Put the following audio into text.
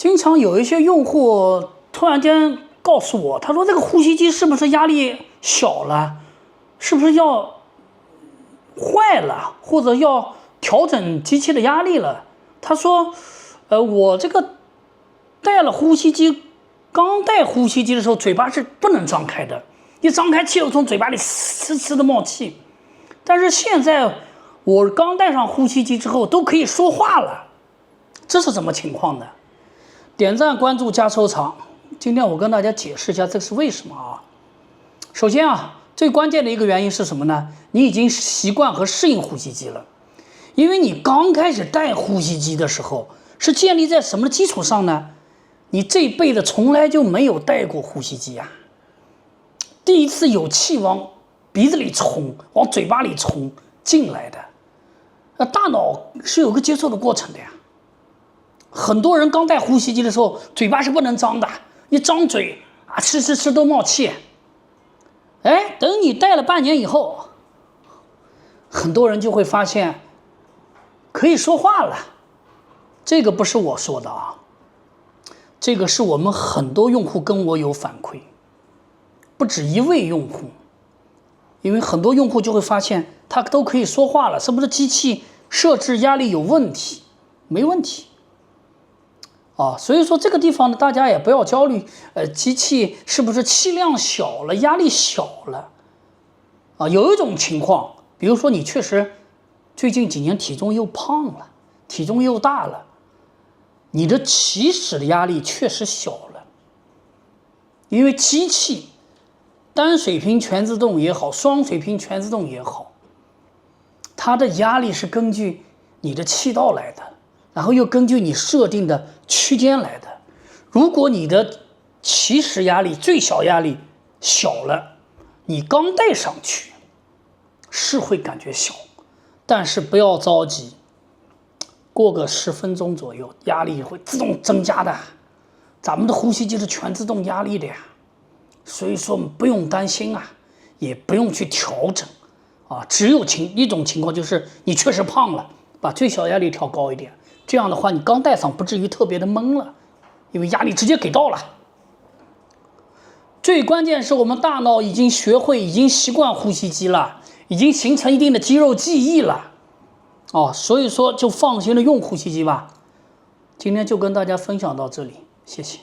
经常有一些用户突然间告诉我，他说这个呼吸机是不是压力小了，是不是要坏了，或者要调整机器的压力了？他说，我这个戴了呼吸机，刚戴呼吸机的时候，嘴巴是不能张开的，一张开气就从嘴巴里呲呲的冒气。但是现在我刚戴上呼吸机之后，都可以说话了，这是什么情况呢？点赞、关注加收藏。今天我跟大家解释一下这是为什么啊。首先啊，最关键的一个原因是什么呢？你已经习惯和适应呼吸机了。因为你刚开始戴呼吸机的时候，是建立在什么的基础上呢？你这辈子从来就没有戴过呼吸机啊。第一次有气往鼻子里冲，往嘴巴里冲进来的，大脑是有个接受的过程的呀。很多人刚戴呼吸机的时候，嘴巴是不能张的，一张嘴啊，吃都冒气。哎，等你戴了半年以后，很多人就会发现可以说话了。这个不是我说的啊，这个是我们很多用户跟我有反馈，不止一位用户。因为很多用户就会发现他都可以说话了，是不是机器设置压力有问题？没问题。所以说这个地方呢，大家也不要焦虑，机器是不是气量小了，压力小了？有一种情况，比如说你确实最近几年体重又胖了，体重又大了，你的起始的压力确实小了，因为机器单水平全自动也好，双水平全自动也好，它的压力是根据你的气道来的，然后又根据你设定的区间来的。如果你的起始压力、最小压力小了，你刚戴上去是会感觉小，但是不要着急，过个10分钟左右，压力会自动增加的。咱们的呼吸机是全自动压力的呀，所以说不用担心啊，也不用去调整啊。只有一种情况就是你确实胖了，把最小压力调高一点，这样的话你刚戴上不至于特别的懵了，因为压力直接给到了。最关键是我们大脑已经学会、已经习惯呼吸机了，已经形成一定的肌肉记忆了。所以说就放心的用呼吸机吧。今天就跟大家分享到这里，谢谢。